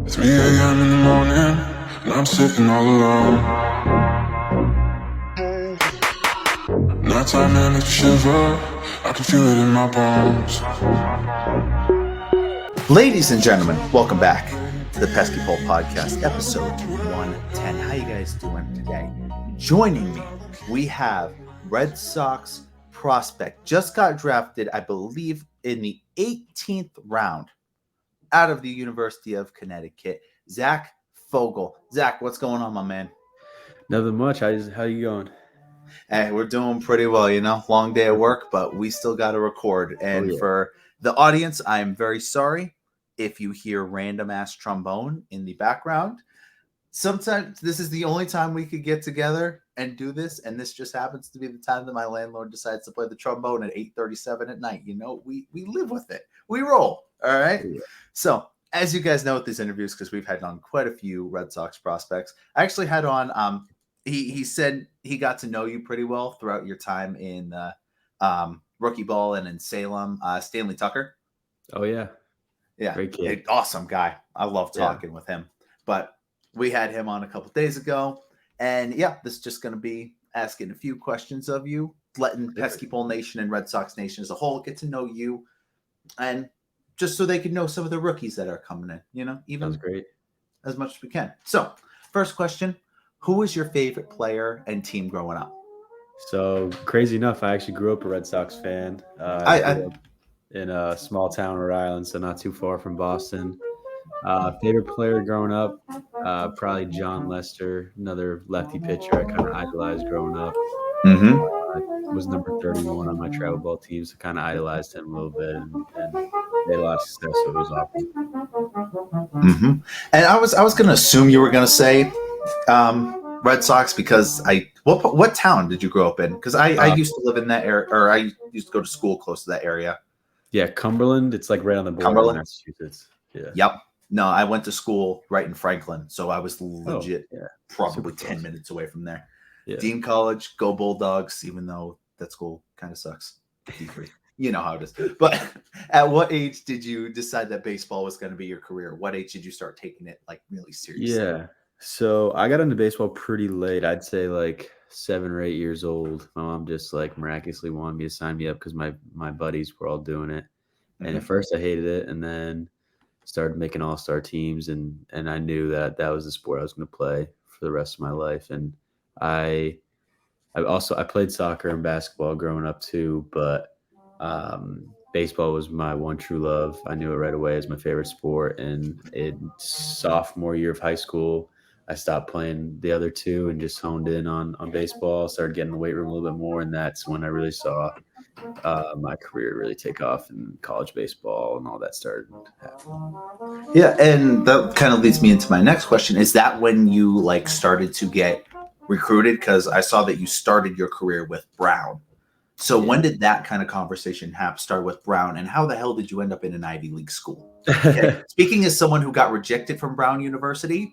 3 a.m. in the morning, and I'm sitting all alone. Nighttime and makes me shiver, I can feel it in my bones. Ladies and gentlemen, welcome back to the Pesky Pole Podcast, episode 110. How you guys doing today? Joining me, we have Red Sox prospect. Just got drafted, I believe, in the 18th round out of the University of Connecticut, Zach Fogell. Zach, what's going on, my man? Nothing much. How you going? Hey, we're doing pretty well, long day at work, but we still got to record. And yeah. For the audience, I'm very sorry if you hear random ass trombone in the background. Sometimes this is the only time we could get together and do this, and this just happens to be the time that my landlord decides to play the trombone at 8:37 at night. We live with it. We roll. All right. Yeah. So as you guys know with these interviews, because we've had on quite a few Red Sox prospects, I actually had on he said he got to know you pretty well throughout your time in rookie ball and in Salem. Stanley Tucker. Oh yeah. Yeah. Great kid. Awesome guy. I love talking with him. But we had him on a couple days ago. And yeah, this is just going to be asking a few questions of you, letting Pesky Pole Nation and Red Sox Nation as a whole get to know you. And just so they can know some of the rookies that are coming in, even Sounds great. As much as we can. So first question, who was your favorite player and team growing up? So crazy enough, I actually grew up a Red Sox fan. I grew up in a small town, Rhode Island, so not too far from Boston. Favorite player growing up, probably John Lester, another lefty pitcher I kind of idolized growing up. Was number 31 on my travel ball team, so kind of idolized him a little bit, and made a lot of success, so it was awesome. And I was going to assume you were going to say Red Sox because what town did you grow up in? Because I used to live in that area, or I used to go to school close to that area. Yeah, Cumberland. It's like right on the border of Massachusetts. Yeah. Yep. No, I went to school right in Franklin, so I was legit probably 10 minutes away from there. Yeah. Dean College, go Bulldogs, even though that school kind of sucks. You know how it is. But at what age did you decide that baseball was going to be your career? What age did you start taking it like really seriously? Yeah. So I got into baseball pretty late. I'd say like 7 or 8 years old. My mom just like miraculously wanted me to sign me up because my buddies were all doing it. And at first I hated it, and then started making all-star teams, and I knew that was the sport I was going to play for the rest of my life. And I played soccer and basketball growing up too, but baseball was my one true love. I knew it right away as my favorite sport. And in sophomore year of high school, I stopped playing the other two and just honed in on baseball, started getting in the weight room a little bit more. And that's when I really saw my career really take off in college baseball, and all that started happening. Yeah. And that kind of leads me into my next question. Is that when you like started to get recruited? Because I saw that you started your career with Brown. So when did that kind of conversation start with Brown, and how the hell did you end up in an Ivy League school? Okay. Speaking as someone who got rejected from Brown University,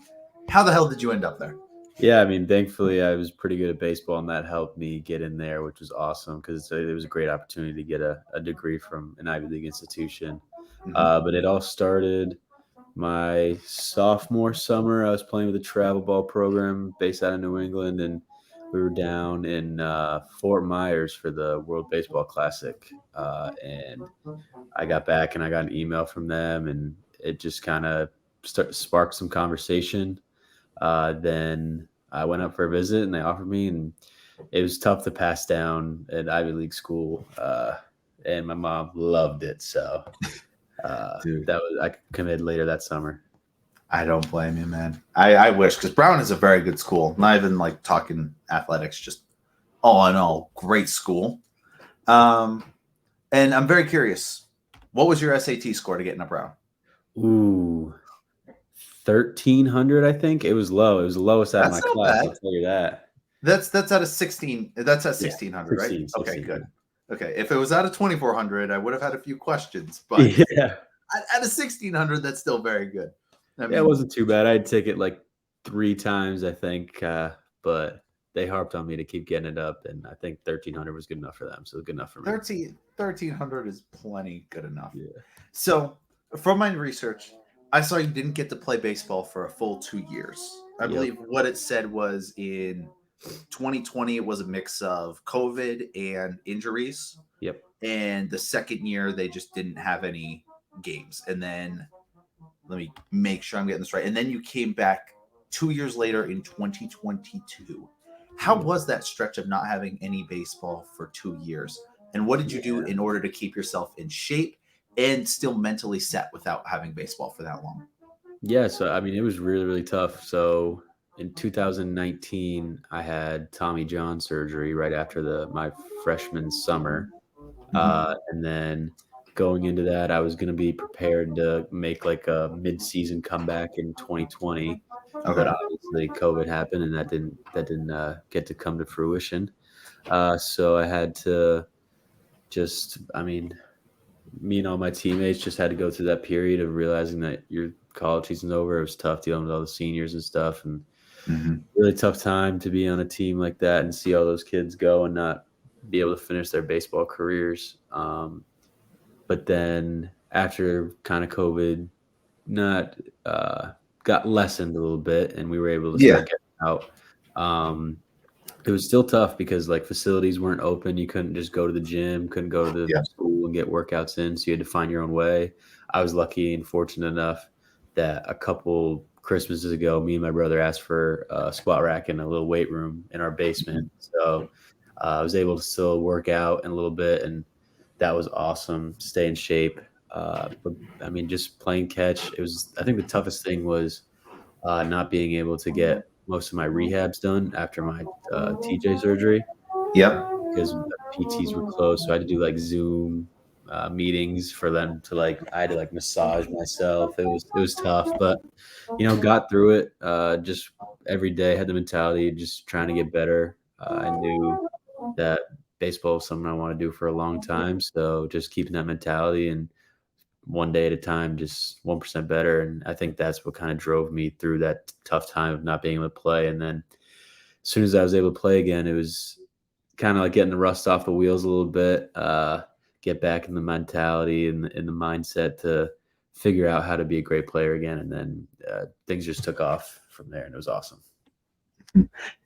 how the hell did you end up there? Yeah, I mean, thankfully I was pretty good at baseball, and that helped me get in there, which was awesome because it was a great opportunity to get a degree from an Ivy League institution. But it all started my sophomore summer. I was playing with a travel ball program based out of New England, and we were down in Fort Myers for the World Baseball Classic. And I got back and I got an email from them, and it just kind of sparked some conversation. Then I went up for a visit, and they offered me, and it was tough to pass down at Ivy League school. And my mom loved it. So I committed later that summer. I don't blame you, man. I wish, because Brown is a very good school. Not even like talking athletics, just all in all, great school. And I'm very curious, what was your SAT score to get into Brown? Ooh, 1,300, I think. It was low. It was the lowest out of my class. I'll tell you that. That's out of 16. That's at 1,600, right? 16, okay, good. Okay, if it was out of 2,400, I would have had a few questions. But yeah, at a 1,600, that's still very good. I mean, it wasn't too bad. I'd take it like 3 times, I think, but they harped on me to keep getting it up, and I think 1,300 was good enough for them. So good enough for me. 1,300 is plenty good enough. Yeah. So from my research, I saw you didn't get to play baseball for a full 2 years. I Yep. believe what it said was in 2020, it was a mix of COVID and injuries. Yep. And the second year, they just didn't have any games. And then let me make sure I'm getting this right. And then you came back 2 years later in 2022. How Yep. was that stretch of not having any baseball for 2 years? And what did you do in order to keep yourself in shape and still mentally set without having baseball for that long? Yeah, so I mean, it was really, really tough. So in 2019, I had Tommy John surgery right after my freshman summer. Mhm. And then going into that, I was going to be prepared to make like a mid-season comeback in 2020, but Okay. obviously COVID happened, and that didn't get to come to fruition. So I had to I mean, me and all my teammates just had to go through that period of realizing that your college season's over. It was tough dealing with all the seniors and stuff, and Mhm. really tough time to be on a team like that and see all those kids go and not be able to finish their baseball careers. But then after kind of COVID, not got lessened a little bit, and we were able to Yeah. start getting out. Um, it was still tough because like facilities weren't open. You couldn't just go to the gym, couldn't go to the Yeah. school and get workouts in. So you had to find your own way. I was lucky and fortunate enough that a couple Christmases ago, me and my brother asked for a squat rack and a little weight room in our basement. Mhm. So I was able to still work out in a little bit, and that was awesome. Stay in shape. But I mean, just playing catch. It was. I think the toughest thing was not being able to get most of my rehabs done after my TJ surgery Yep. because the PTs were closed. So I had to do like Zoom meetings for them to like. I had to like massage myself. It was tough, but got through it. Just every day had the mentality, just trying to get better. I knew that baseball was something I want to do for a long time, so just keeping that mentality and one day at a time, just 1% better. And I think that's what kind of drove me through that tough time of not being able to play. And then as soon as I was able to play again, it was kind of like getting the rust off the wheels a little bit, get back in the mentality and in the mindset to figure out how to be a great player again. And then things just took off from there, and it was awesome.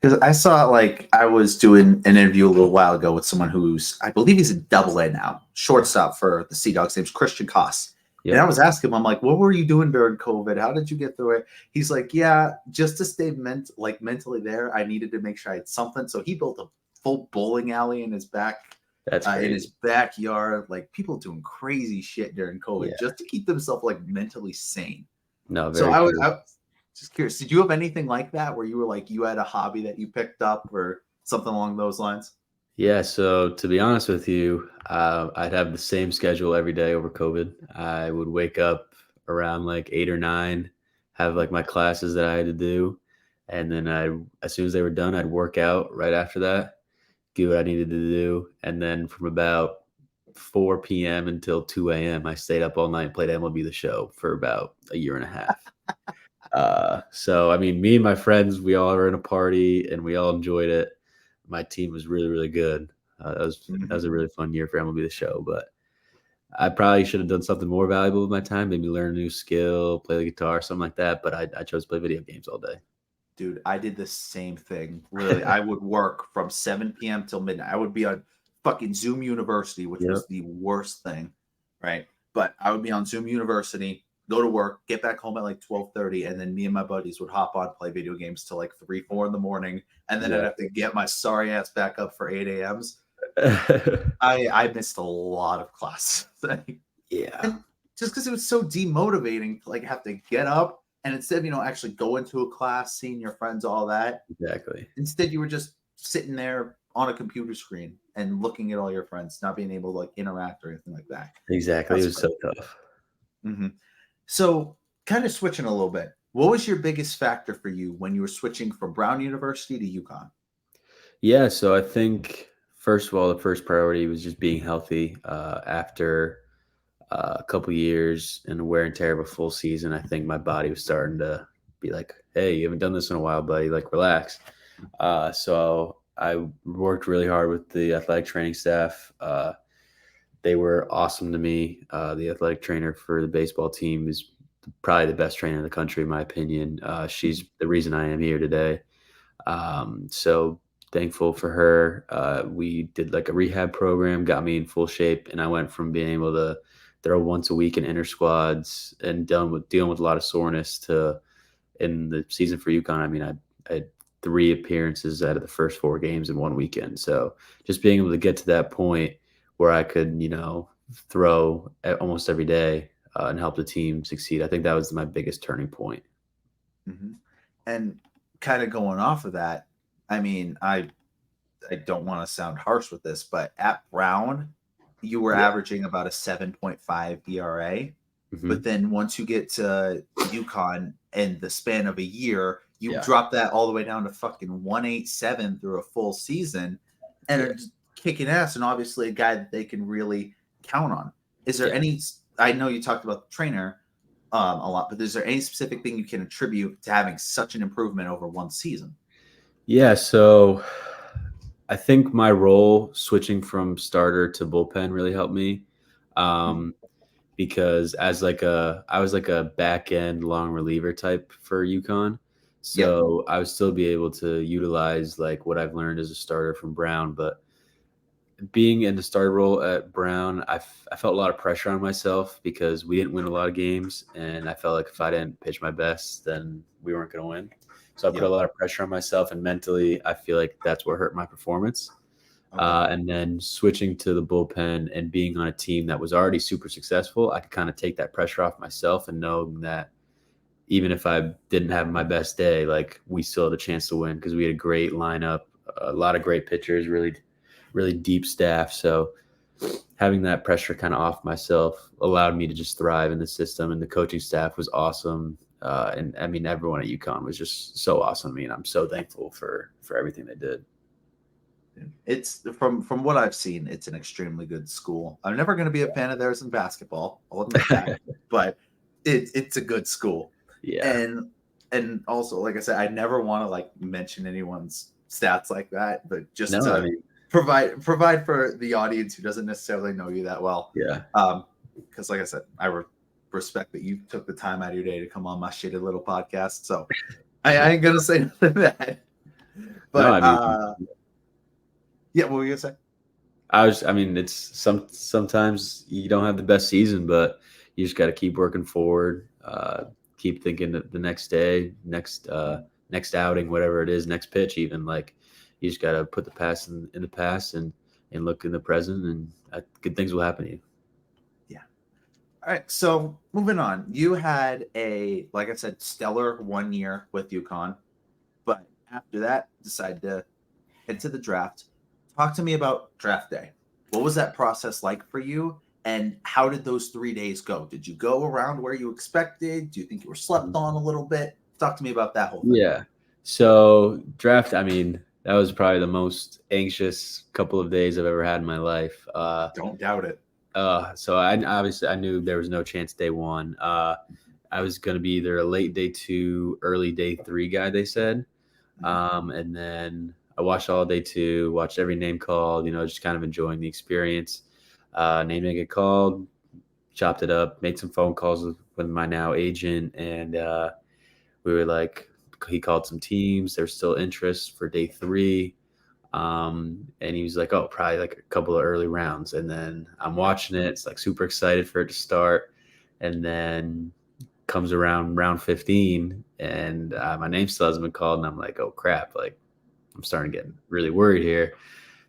Because I saw, like, I was doing an interview a little while ago with someone who's, I believe he's a double A now, shortstop for the Sea Dogs. Name's Christian Koss. And I Yep. was asking him, I'm like, what were you doing during COVID? How did you get through it? He's like, yeah, just to stay mentally there, I needed to make sure I had something. So he built a full bowling alley That's in crazy. his backyard. Like, people doing crazy shit during COVID Yeah. just to keep themselves like mentally sane. No, So very true. I was just curious, did you have anything like that where you were like, you had a hobby that you picked up or something along those lines? Yeah, so to be honest with you, I'd have the same schedule every day over COVID. I would wake up around like 8 or 9, have like my classes that I had to do, and then as soon as they were done, I'd work out right after that, do what I needed to do, and then from about 4 p.m. until 2 a.m., I stayed up all night and played MLB The Show for about a year and a half. So I mean, me and my friends, we all were in a party and we all enjoyed it. My team was really, really good. That was a Mhm. really fun year for MLB The Show, but I probably should have done something more valuable with my time, maybe learn a new skill, play the guitar, something like that. But I chose to play video games all day. Dude, I did the same thing. Literally, I would work from 7 p.m. till midnight. I would be on fucking Zoom University, which Yep. was the worst thing, right? But I would be on Zoom University, go to work, get back home at like 12:30, and then me and my buddies would hop on, play video games till like 3, 4 in the morning, and then I'd Yeah. have to get my sorry ass back up for 8 a.m.s. I missed a lot of classes. Yeah. And just because it was so demotivating to like have to get up and instead of actually go into a class, seeing your friends, all that, Exactly. instead you were just sitting there on a computer screen and looking at all your friends, not being able to like interact or anything like that. Exactly. It That's was so great. tough. So, kind of switching a little bit, what was your biggest factor for you when you were switching from Brown University to UConn? Yeah. So I think first of all, the first priority was just being healthy. After a couple years and the wear and tear of a full season, I think my body was starting to be like, "Hey, you haven't done this in a while, buddy. Like, relax." So I worked really hard with the athletic training staff. They were awesome to me. The athletic trainer for the baseball team is probably the best trainer in the country, in my opinion. She's the reason I am here today. So thankful for her. We did like a rehab program, got me in full shape, and I went from being able to throw once a week in inter squads and dealing with a lot of soreness to in the season for UConn. I mean, I had 3 appearances out of the first 4 games in one weekend. So just being able to get to that point where I could, throw almost every day and help the team succeed. I think that was my biggest turning point. Mm-hmm. And kind of going off of that, I mean, I don't want to sound harsh with this, but at Brown, you were averaging about a 7.5 ERA. Mm-hmm. But then once you get to UConn in the span of a year, you Yeah. drop that all the way down to fucking 1.87 through a full season and are just kicking ass. And obviously a guy that they can really count on. Is there any, I know you talked about the trainer a lot, but is there any specific thing you can attribute to having such an improvement over one season? Yeah. So I think my role switching from starter to bullpen really helped me. Because I was like a back end long reliever type for UConn. So I would still be able to utilize like what I've learned as a starter from Brown, but being in the starter role at Brown, I felt a lot of pressure on myself because we didn't win a lot of games, and I felt like if I didn't pitch my best, then we weren't going to win. So I put a lot of pressure on myself, and mentally, I feel like that's what hurt my performance. And then switching to the bullpen and being on a team that was already super successful, I could kind of take that pressure off myself and know that even if I didn't have my best day, like we still had a chance to win because we had a great lineup, a lot of great pitchers, really, really deep staff. So having that pressure kind of off myself allowed me to just thrive in the system, and the coaching staff was awesome. And I mean, everyone at UConn was just so awesome. I mean, I'm so thankful for everything they did. It's from what I've seen, it's an extremely good school. I'm never going to be a fan of theirs in basketball, I'll admit that, but it's a good school. Yeah. And also, like I said, I never want to like mention anyone's stats like that, but just provide for the audience who doesn't necessarily know you that well. Yeah. Because like I said, I respect that you took the time out of your day to come on my shitty little podcast. So I ain't gonna say nothing to that. But yeah, what were you gonna say? I mean, it's sometimes you don't have the best season, but you just got to keep working forward, keep thinking that the next day, next outing, whatever it is, next pitch, even like you just got to put the past in the past and look in the present, and good things will happen to you. Yeah. All right. So moving on, you had like I said, stellar 1 year with UConn, but after that, decided to head to the draft. Talk to me about draft day. What was that process like for you? And how did those 3 days go? Did you go around where you expected? Do you think you were slept on a little bit? Talk to me about that whole thing. Yeah. So draft, I mean, that was probably the most anxious couple of days I've ever had in my life. Don't doubt it. So I knew there was no chance day one. I was going to be either a late day 2, early day 3 guy, they said. And then I watched all day 2, watched every name called, just kind of enjoying the experience. Name didn't get called, chopped it up, made some phone calls with my now agent. And we were like, he called some teams. There's still interest for day 3. And he was like, oh, probably like a couple of early rounds. And then I'm watching it. It's like super excited for it to start. And then comes around round 15 and my name still hasn't been called. And I'm like, oh crap. Like I'm starting to get really worried here.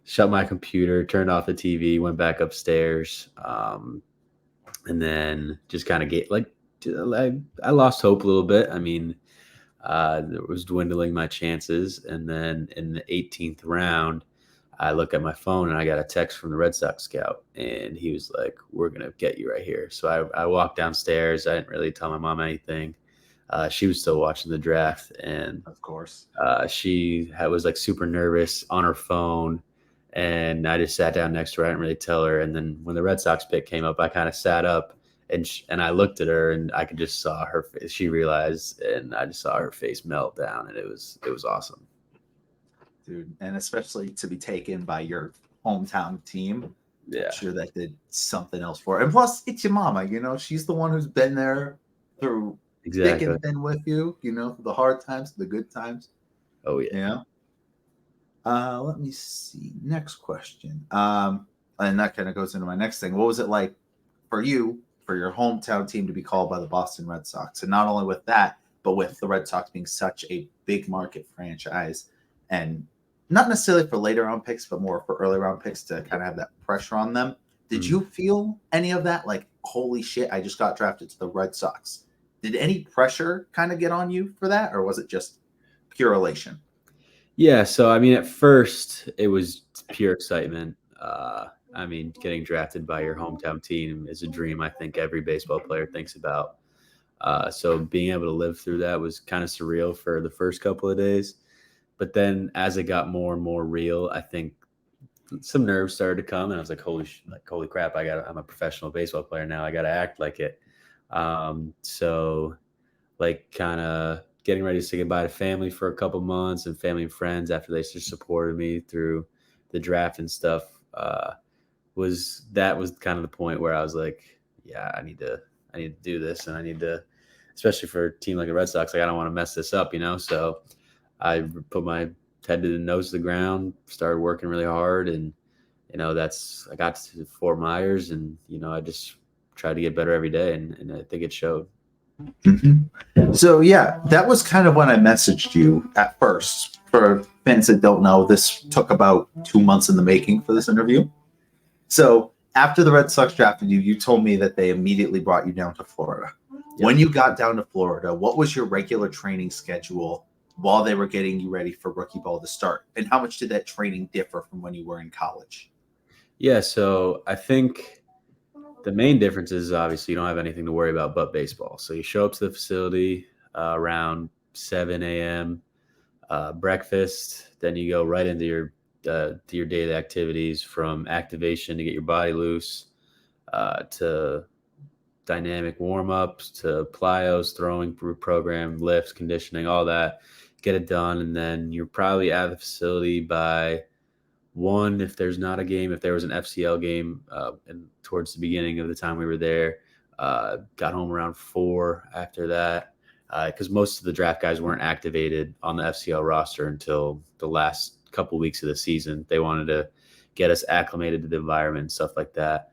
Shut my computer, turned off the TV, went back upstairs. And then just kind of I lost hope a little bit. I mean, it was dwindling my chances. And then in the 18th round, I look at my phone and I got a text from the Red Sox scout, and he was like, we're going to get you right here. So I walked downstairs. I didn't really tell my mom anything. She was still watching the draft, and of course, she was like super nervous on her phone. And I just sat down next to her. I didn't really tell her. And then when the Red Sox pick came up, I kind of sat up and I looked at her, and I could just saw her face. She realized, and I just saw her face melt down, and it was awesome. Dude, and especially to be taken by your hometown team. Yeah. I'm sure that did something else for her. And plus, it's your mama, she's the one who's been there through thick Exactly. and thin with you, the hard times, the good times. Oh yeah. Yeah. Let me see. Next question. And that kind of goes into my next thing. What was it like for you, for your hometown team to be called by the Boston Red Sox? And not only with that, but with the Red Sox being such a big market franchise, and not necessarily for later round picks, but more for early round picks to kind of have that pressure on them. Did Mm. you feel any of that? Like, holy shit, I just got drafted to the Red Sox. Did any pressure kind of get on you for that? Or was it just pure elation? Yeah, so I mean, at first it was pure excitement. I mean, getting drafted by your hometown team is a dream I think every baseball player thinks about. So being able to live through that was kind of surreal for the first couple of days. But then as it got more and more real, I think some nerves started to come, and I was like, holy crap! I'm a professional baseball player now. I got to act like it. So like kind of getting ready to say goodbye to family for a couple months and family and friends after they just supported me through the draft and stuff. Was kind of the point where I was like, yeah, I need to do this, and I need to, especially for a team like the Red Sox, like I don't want to mess this up, So I put my head to the nose to the ground, started working really hard, and I got to Fort Myers, and I just tried to get better every day, and I think it showed. Mm-hmm. So yeah, that was kind of when I messaged you at first. For fans that don't know, this took about 2 months in the making for this interview. So after the Red Sox drafted you, you told me that they immediately brought you down to Florida. Yep. When you got down to Florida, what was your regular training schedule while they were getting you ready for rookie ball to start? And how much did that training differ from when you were in college? Yeah, so I think the main difference is obviously you don't have anything to worry about but baseball. So you show up to the facility around 7 a.m., breakfast, then you go right into your daily activities, from activation to get your body loose, to dynamic warm-ups, to plyos, throwing program, lifts, conditioning, all that. Get it done, and then you're probably out of the facility by 1 if there's not a game. If there was an FCL game and towards the beginning of the time we were there, got home around 4 after that, because most of the draft guys weren't activated on the FCL roster until the last couple weeks of the season. They wanted to get us acclimated to the environment and stuff like that.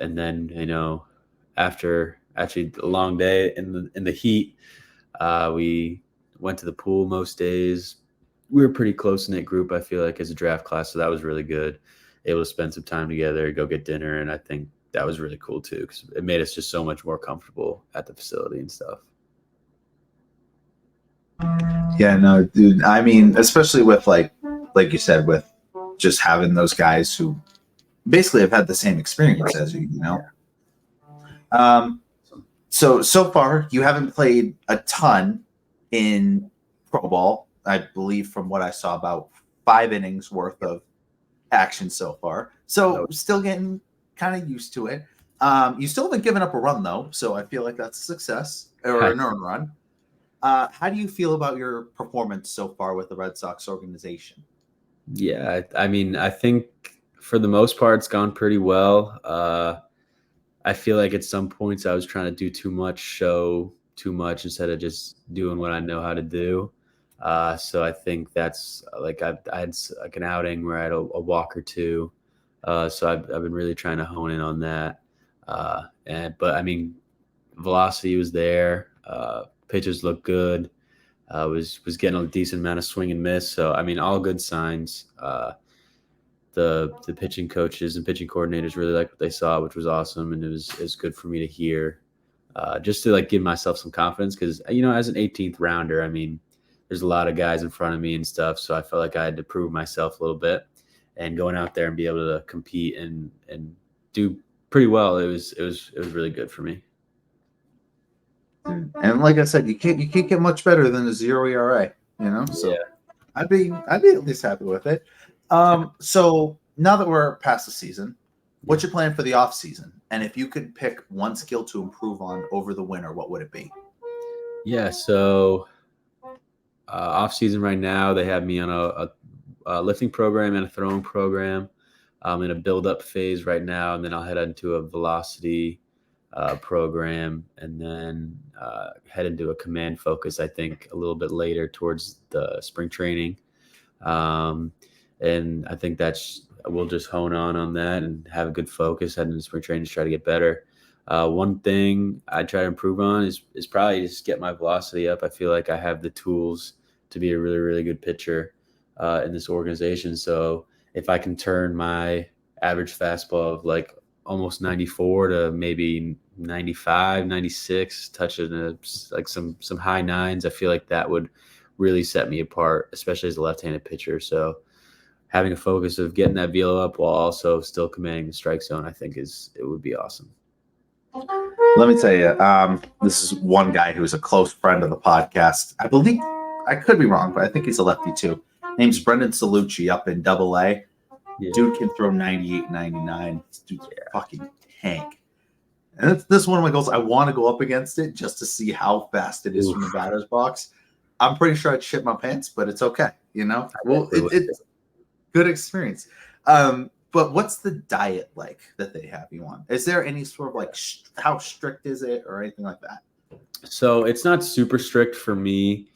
And then, after actually a long day in the heat, we went to the pool most days. We were a pretty close-knit group, I feel like, as a draft class, so that was really good. Able to spend some time together, go get dinner, and I think that was really cool too, because it made us just so much more comfortable at the facility and stuff. Yeah, no, dude. I mean, especially with like you said, with just having those guys who basically have had the same experience as you, So far, you haven't played a ton in pro ball. I believe from what I saw, about 5 innings worth of action so far. So still getting kind of used to it. You still haven't given up a run though, so I feel like that's a success, or an earned run. How do you feel about your performance so far with the Red Sox organization? Yeah, I mean, I think for the most part, it's gone pretty well. I feel like at some points I was trying to do too much, show too much instead of just doing what I know how to do. So I think that's like I had like an outing where I had a walk or two. So I've been really trying to hone in on that. But I mean, velocity was there. Pitches looked good. Was getting a decent amount of swing and miss. So I mean, all good signs. The pitching coaches and pitching coordinators really liked what they saw, which was awesome, and it was good for me to hear, just to like give myself some confidence, because as an 18th rounder, I mean, there's a lot of guys in front of me and stuff, so I felt like I had to prove myself a little bit, and going out there and be able to compete and do pretty well, it was really good for me. And like I said, you can't get much better than a 0 ERA, So Yeah. I'd be at least happy with it. So now that we're past the season, what's your plan for the off season? And if you could pick one skill to improve on over the winter, what would it be? Yeah. So off season right now, they have me on a lifting program and a throwing program. I'm in a build up phase right now, and then I'll head into a velocity program, and then head into a command focus, I think, a little bit later towards the spring training. And I think we'll just hone on that and have a good focus heading into spring training to try to get better. One thing I try to improve on is probably just get my velocity up. I feel like I have the tools to be a really, really good pitcher in this organization. So if I can turn my average fastball of like almost 94 to maybe 95, 96, touching like some high nines, I feel like that would really set me apart, especially as a left-handed pitcher. So having a focus of getting that velo up while also still commanding the strike zone, I think it would be awesome. Let me tell you, this is one guy who's a close friend of the podcast. I believe, I could be wrong, but I think he's a lefty too. Name's Brendan Salucci up in AA. Yeah. Dude can throw 98, 99. This dude's a fucking tank. And this is one of my goals. I want to go up against it just to see how fast it is from the batter's box. I'm pretty sure I'd shit my pants, but it's okay. Well, it's good experience. But what's the diet like that they have you on? Is there any sort of like how strict is it or anything like that? So it's not super strict for me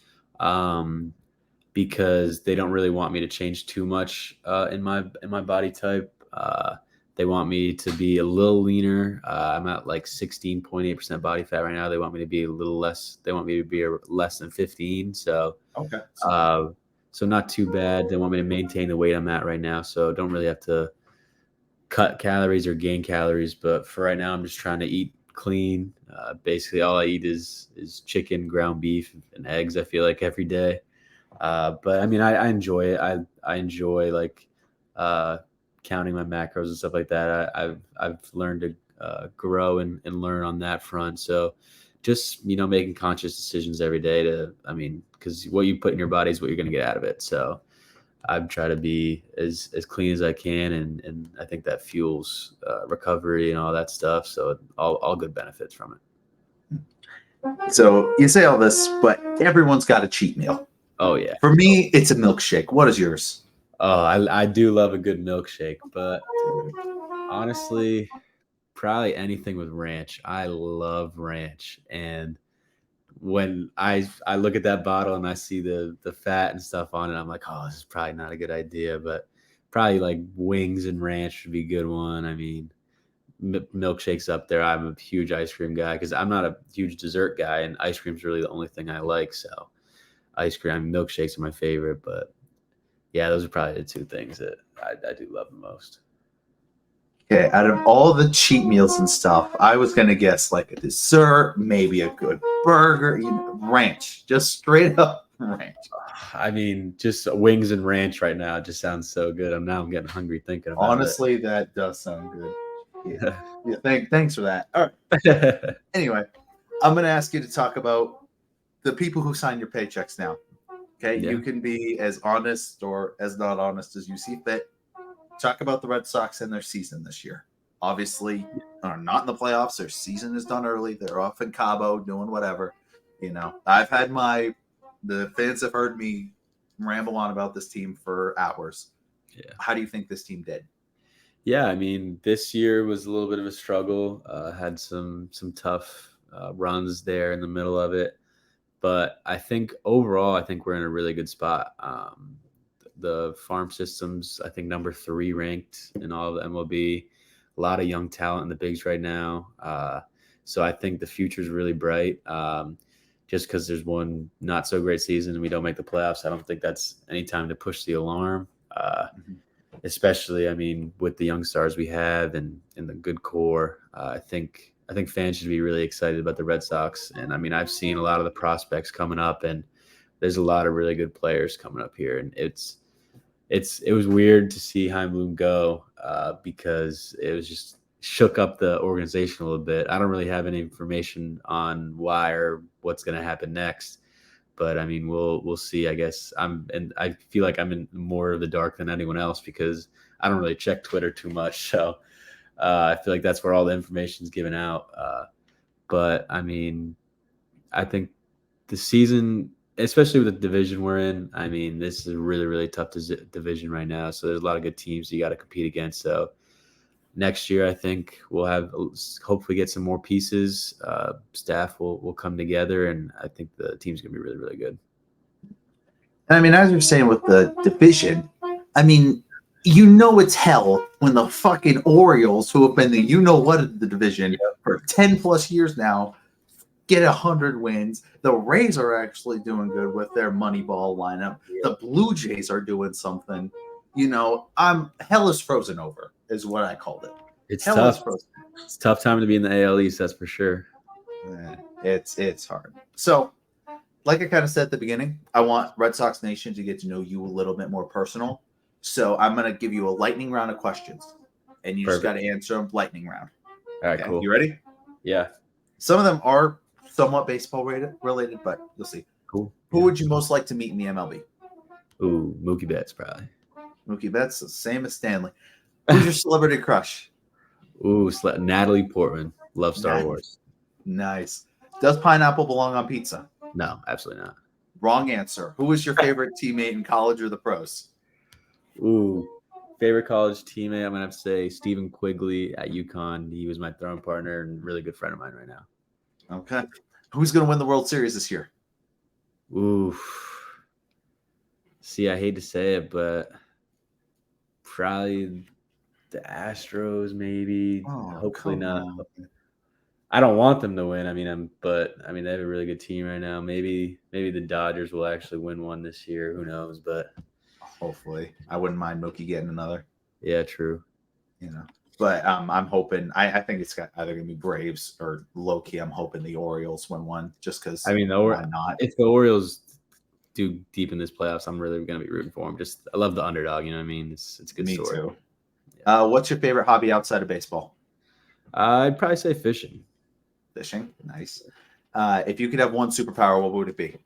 because they don't really want me to change too much in my body type. They want me to be a little leaner. I'm at like 16.8% body fat right now. They want me to be a little less. They want me to be less than 15. So okay. So not too bad. They want me to maintain the weight I'm at right now. So don't really have to cut calories or gain calories. But for right now, I'm just trying to eat clean. Basically, all I eat is chicken, ground beef, and eggs. I feel like every day. But I mean, I enjoy it. I enjoy like counting my macros and stuff like that. I've learned to grow and learn on that front. So just, making conscious decisions every day because what you put in your body is what you're going to get out of it. So I try to be as clean as I can. And I think that fuels recovery and all that stuff. So all good benefits from it. So you say all this, but everyone's got a cheat meal. Oh yeah. For me, it's a milkshake. What is yours? Oh, I do love a good milkshake, but honestly, probably anything with ranch. I love ranch. And when I look at that bottle and I see the fat and stuff on it, I'm like, oh, this is probably not a good idea. But probably like wings and ranch would be a good one. I mean, milkshakes up there. I'm a huge ice cream guy because I'm not a huge dessert guy, and ice cream's really the only thing I like. So ice cream, milkshakes are my favorite. But yeah, those are probably the two things that I do love the most. Okay, out of all the cheat meals and stuff, I was going to guess like a dessert, maybe a good burger, ranch, just straight up ranch. I mean, just wings and ranch right now just sounds so good. I'm getting hungry thinking about Honestly, that does sound good. Yeah, thanks for that. All right. Anyway, I'm going to ask you to talk about the people who sign your paychecks now. Okay, Yeah. You can be as honest or as not honest as you see fit. Talk about the Red Sox and their season this year. Obviously, are not in the playoffs. Their season is done early. They're off in Cabo doing whatever. I've had the fans have heard me ramble on about this team for hours. Yeah. How do you think this team did? Yeah, I mean, this year was a little bit of a struggle. Had some tough runs there in the middle of it. But I think overall, we're in a really good spot. The farm systems, I think, number 3 ranked in all of the MLB. A lot of young talent in the bigs right now. So I think the future is really bright. Just because there's one not so great season and we don't make the playoffs, I don't think that's any time to push the alarm. Especially, I mean, with the young stars we have and the good core, I think fans should be really excited about the Red Sox. And I mean, I've seen a lot of the prospects coming up, and there's a lot of really good players coming up here. And it was weird to see Chaim Bloom go because it was just shook up the organization a little bit. I don't really have any information on why or what's going to happen next. But I mean, we'll see. I guess I feel like I'm in more of the dark than anyone else because I don't really check Twitter too much. So I feel like that's where all the information is given out. But I mean, I think the season, especially with the division we're in, I mean, this is a really, really tough division right now. So there's a lot of good teams you got to compete against. So next year, I think we'll hopefully get some more pieces. Staff will come together, and I think the team's gonna be really, really good. And I mean, as you're saying with the division, I mean, you know it's hell when the fucking Orioles, who have been the you-know-what of the division for 10 plus years now, get 100 wins. The Rays are actually doing good with their Moneyball lineup. The Blue Jays are doing something. You know, hell is frozen over, is what I called it. It's hell tough. Is frozen. It's a tough time to be in the AL East, that's for sure. Yeah, it's hard. So, like I kind of said at the beginning, I want Red Sox Nation to get to know you a little bit more personal. So I'm going to give you a lightning round of questions, and you just got to answer them lightning round. All right, cool. You ready? Yeah. Some of them are somewhat baseball related, but you'll see. Cool. Who would you most like to meet in the MLB? Ooh, Mookie Betts, probably. Mookie Betts, the same as Stanley. Who's your celebrity crush? Ooh, Natalie Portman. Love Star Wars. Nice. Does pineapple belong on pizza? No, absolutely not. Wrong answer. Who was your favorite teammate in college or the pros? Ooh, favorite college teammate, I'm going to have to say Stephen Quigley at UConn. He was my throwing partner and really good friend of mine right now. Okay. Who's going to win the World Series this year? Ooh. See, I hate to say it, but probably the Astros, maybe. Hopefully not. I don't want them to win. I mean, they have a really good team right now. Maybe the Dodgers will actually win one this year. Who knows? But hopefully, I wouldn't mind Mookie getting another. Yeah, true. You know, but I'm hoping. I think it's either gonna be Braves or low-key. I'm hoping the Orioles win one, just because. I mean, why not? If the Orioles do deep in this playoffs, I'm really gonna be rooting for them. I love the underdog. You know what I mean? It's a good story. Me too. Yeah. What's your favorite hobby outside of baseball? I'd probably say fishing. Fishing, nice. If you could have one superpower, what would it be?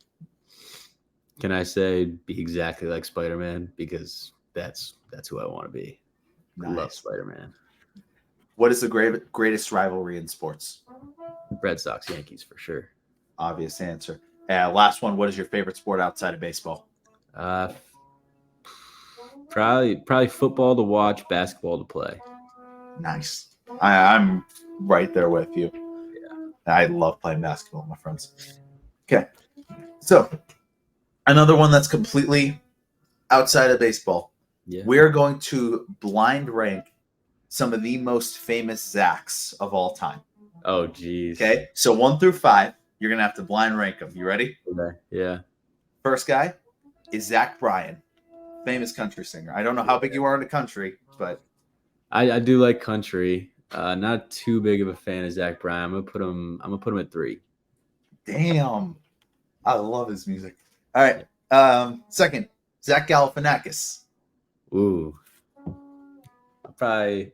Can I say be exactly like Spider-Man? Because that's who I want to be. Nice. I love Spider-Man. What is the greatest rivalry in sports? Red Sox, Yankees, for sure. Obvious answer. Last one. What is your favorite sport outside of baseball? Probably football to watch, basketball to play. Nice. I'm right there with you. I love playing basketball with my friends. Okay. So, another one that's completely outside of baseball. Yeah. We're going to blind rank some of the most famous Zachs of all time. Oh, geez. Okay. So 1 through 5, you're going to have to blind rank them. You ready? Okay. Yeah. First guy is Zach Bryan, famous country singer. I don't know how big you are in the country, but. I do like country. Not too big of a fan of Zach Bryan. I'm gonna put him at 3. Damn, I love his music. All right, second, Zach Galifianakis. Ooh, I'll probably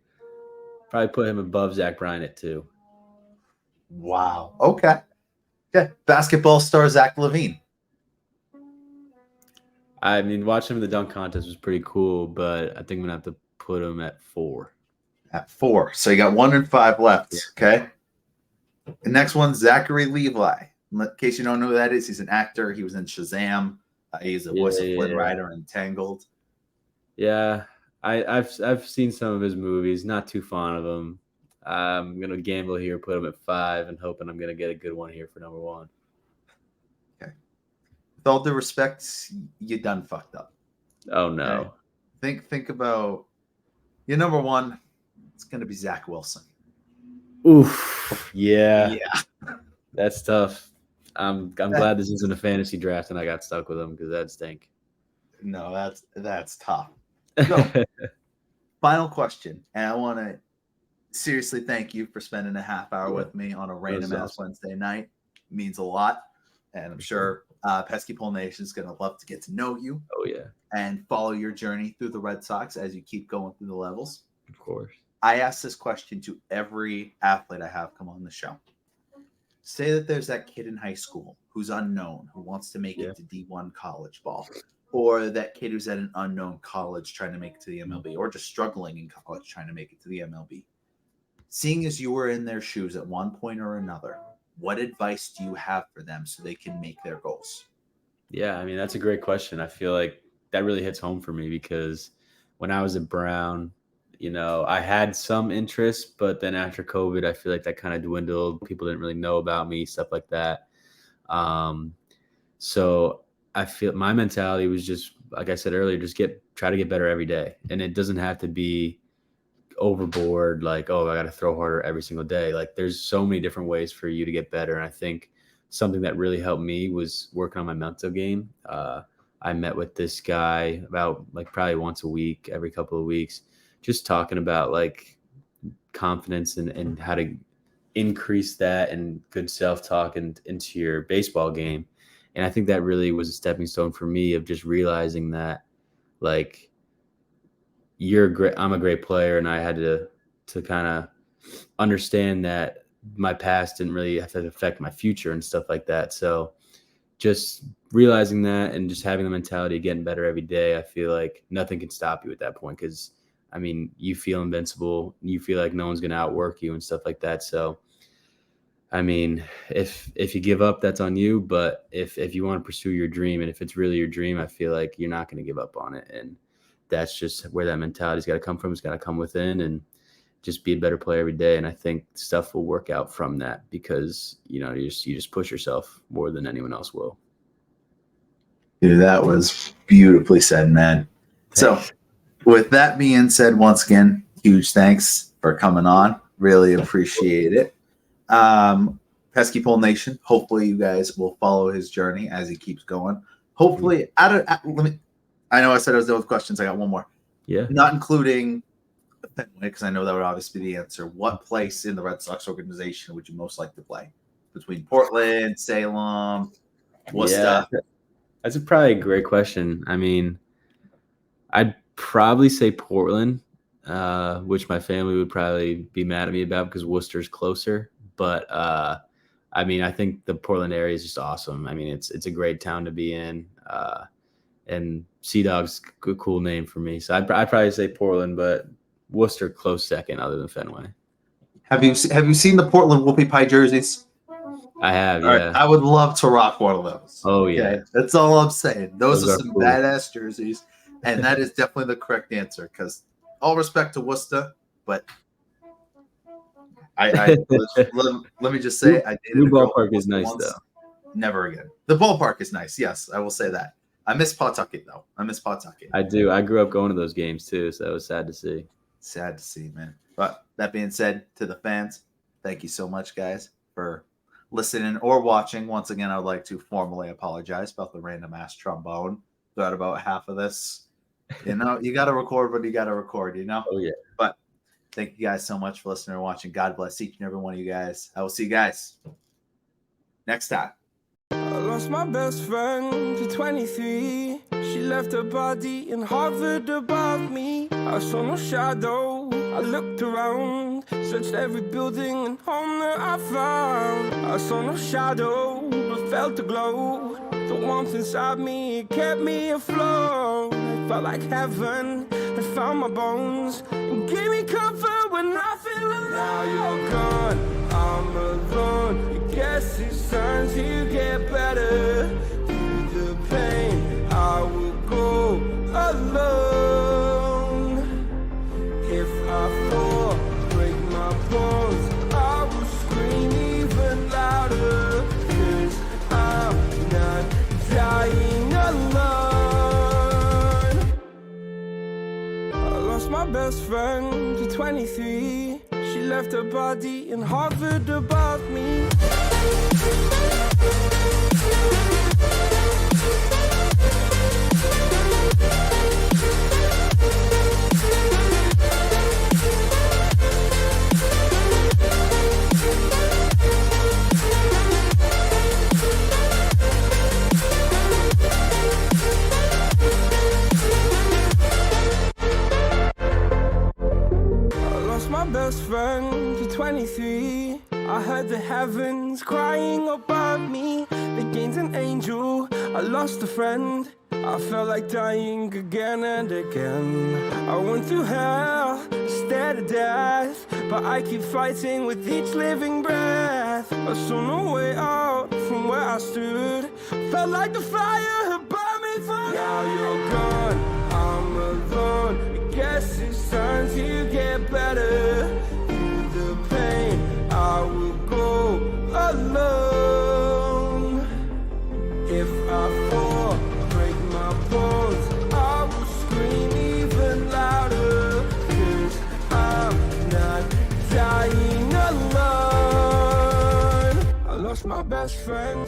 put him above Zach Bryan at 2. Wow. Okay. Basketball star Zach LaVine. I mean, watching him in the dunk contest was pretty cool, but I think I'm gonna have to put him at 4. At 4. So you got 1 and 5 left. Okay. The next one, Zachary Levi. In case you don't know who that is, he's an actor. He was in Shazam. He's the voice of Flynn Rider in Tangled. Yeah, I've seen some of his movies. Not too fond of him. I'm gonna gamble here, put him at 5, and hoping I'm gonna get a good one here for number 1. Okay. With all due respect, you done fucked up. Oh no. Okay? Think about your number 1. It's going to be Zach Wilson. Oof. Yeah. That's tough. I'm glad this isn't a fantasy draft and I got stuck with him because that'd stink. No, that's tough. So, final question. And I want to seriously thank you for spending a half hour with me on a random ass Wednesday night. It means a lot. And I'm sure Pesky Pole Nation is going to love to get to know you. Oh, yeah. And follow your journey through the Red Sox as you keep going through the levels. Of course. I ask this question to every athlete I have come on the show. Say that there's that kid in high school who's unknown, who wants to make it to D1 college ball, or that kid who's at an unknown college trying to make it to the MLB, or just struggling in college trying to make it to the MLB. Seeing as you were in their shoes at one point or another, what advice do you have for them so they can make their goals? Yeah, I mean, that's a great question. I feel like that really hits home for me because when I was at Brown, I had some interest, but then after COVID, I feel like that kind of dwindled. People didn't really know about me, stuff like that. So I feel my mentality was just, like I said earlier, just try to get better every day. And it doesn't have to be overboard, like, oh, I got to throw harder every single day. Like, there's so many different ways for you to get better. And I think something that really helped me was working on my mental game. I met with this guy about like probably once a week, every couple of weeks, just talking about like confidence and how to increase that and good self-talk into your baseball game. And I think that really was a stepping stone for me of just realizing that, like, I'm a great player, and I had to kind of understand that my past didn't really have to affect my future and stuff like that. So just realizing that and just having the mentality of getting better every day, I feel like nothing can stop you at that point. Because I mean, you feel invincible, you feel like no one's going to outwork you and stuff like that. So I mean, if you give up, that's on you. But if you want to pursue your dream, and if it's really your dream, I feel like you're not going to give up on it. And that's just where that mentality's got to come from. It's got to come within, and just be a better player every day. And I think stuff will work out from that, because you just push yourself more than anyone else will. Dude, that was beautifully said, man. So with that being said, once again, huge thanks for coming on. Really appreciate it. Pesky Pole Nation, hopefully you guys will follow his journey as he keeps going. Hopefully, I know I said I was done with questions. I got one more. Yeah. Not including Fenway, because I know that would obviously be the answer. What place in the Red Sox organization would you most like to play? Between Portland, Salem, Worcester? Yeah, that's probably a great question. I mean, I'd probably say Portland, which my family would probably be mad at me about because Worcester's closer. But I mean, I think the Portland area is just awesome. I mean, it's a great town to be in, and Sea Dog's a cool name for me. So I'd probably say Portland, but Worcester close second, other than Fenway. Have you seen the Portland Whoopie Pie jerseys? I have, All yeah. right, I would love to rock one of those. Oh yeah, okay? That's all I'm saying. Those are some cool. badass jerseys, and that is definitely the correct answer. Because all respect to Worcester, but let me just say, I dated New a girl ballpark is nice once. though. Never again. The ballpark is nice. Yes, I will say that. I miss Pawtucket though. I miss Pawtucket. I do. I grew up going to those games too, so it was sad to see. Sad to see, man. But that being said, to the fans, thank you so much, guys, for listening or watching. Once again, I would like to formally apologize about the random ass trombone throughout about half of this. You got to record what you got to record, Oh, yeah. But thank you guys so much for listening or watching. God bless each and every one of you guys. I will see you guys next time. I lost my best friend to 23. She left her body in Harvard above me. I saw no shadow. I looked around, searched every building and home that I found. I saw no shadow, but felt the glow. The warmth inside me, it kept me afloat. It felt like heaven had found my bones and gave me comfort when I feel alone. Now you're gone, I'm alone. I guess it's time to get better. Through the pain, I will go alone. If I fall, break my bones, I will scream even louder. 'Cause I'm not dying alone. I lost my best friend to 23. She left her body in Harvard above me. My best friend to 23. I heard the heavens crying above me. They gained an angel, I lost a friend. I felt like dying again and again. I went through hell, stared at death, but I keep fighting with each living breath. I saw no way out from where I stood. Felt like the fire had burned me through. Now you're gone, I'm alone. guess it's time to get better. Through the pain, I will go alone. If I fall, break my bones, I will scream even louder. 'Cause I'm not dying alone. I lost my best friend.